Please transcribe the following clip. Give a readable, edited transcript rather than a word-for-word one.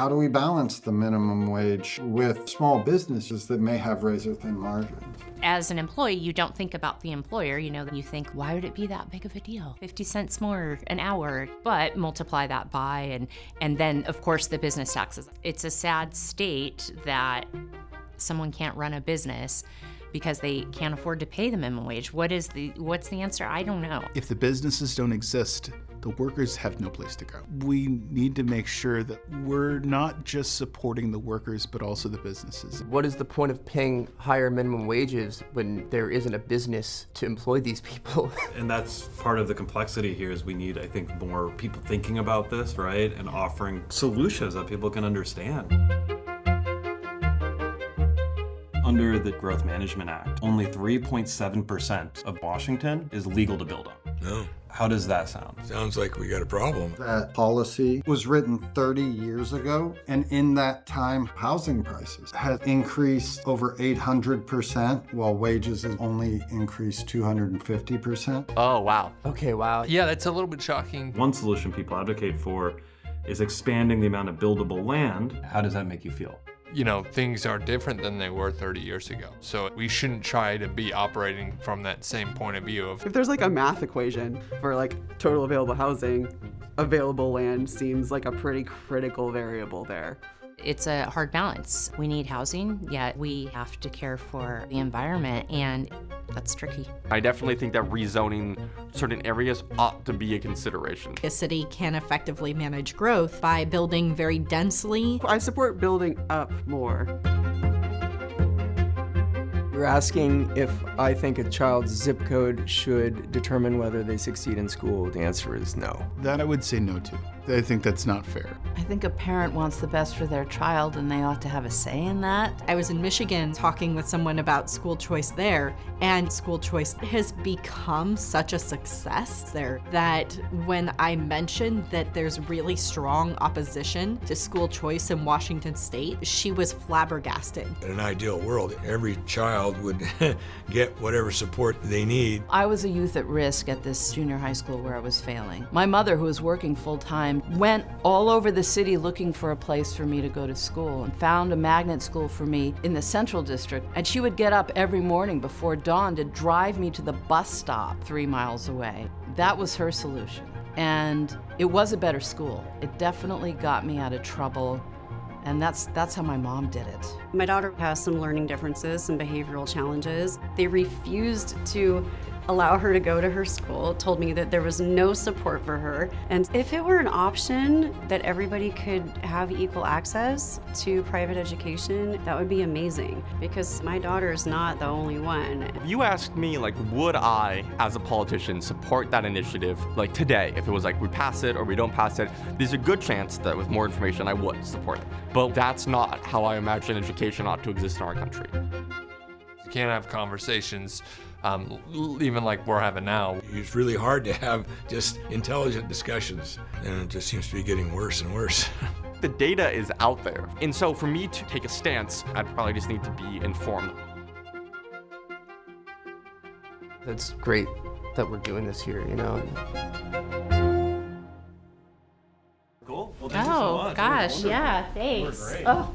How do we balance the minimum wage with small businesses that may have razor-thin margins? As an employee, you don't think about the employer. You think, why would it be that big of a deal? 50 cents more an hour. But multiply that by, and then, of course, the business taxes. It's a sad state that someone can't run a business because they can't afford to pay the minimum wage. What's the answer? I don't know. If the businesses don't exist, the workers have no place to go. We need to make sure that we're not just supporting the workers, but also the businesses. What is the point of paying higher minimum wages when there isn't a business to employ these people? And that's part of the complexity here is we need, I think, more people thinking about this, right? And offering solutions that people can understand. Under the Growth Management Act, only 3.7% of Washington is legal to build on. No. How does that sound? Sounds like we got a problem. That policy was written 30 years ago, and in that time, housing prices have increased over 800%, while wages have only increased 250%. Oh, wow. Okay, wow. Yeah, that's a little bit shocking. One solution people advocate for is expanding the amount of buildable land. How does that make you feel? Things are different than they were 30 years ago. So we shouldn't try to be operating from that same point of view of, if there's like a math equation for like total available housing, available land seems like a pretty critical variable there. It's a hard balance. We need housing, yet we have to care for the environment, and that's tricky. I definitely think that rezoning certain areas ought to be a consideration. A city can effectively manage growth by building very densely. I support building up more. You're asking if I think a child's zip code should determine whether they succeed in school. The answer is no. That I would say no to. I think that's not fair. I think a parent wants the best for their child and they ought to have a say in that. I was in Michigan talking with someone about school choice there, and school choice has become such a success there that when I mentioned that there's really strong opposition to school choice in Washington State, she was flabbergasted. In an ideal world, every child would get whatever support they need. I was a youth at risk at this junior high school where I was failing. My mother, who was working full-time, went all over the city looking for a place for me to go to school and found a magnet school for me in the Central District. And she would get up every morning before dawn to drive me to the bus stop 3 miles away. That was her solution. And it was a better school. It definitely got me out of trouble. And that's how my mom did it. My daughter has some learning differences, some behavioral challenges. They refused to allow her to go to her school, told me that there was no support for her. And if it were an option that everybody could have equal access to private education, that would be amazing, because my daughter is not the only one. If you asked me, would I, as a politician, support that initiative, today, if it was we pass it or we don't pass it, there's a good chance that with more information I would support it. But that's not how I imagine education ought to exist in our country. you can't have conversations even like we're having now. It's really hard to have just intelligent discussions, and it just seems to be getting worse and worse. The data is out there, and so for me to take a stance, I'd probably just need to be informed. That's great that we're doing this here, Cool. Well, thank you so much. Gosh, yeah, thanks. Oh.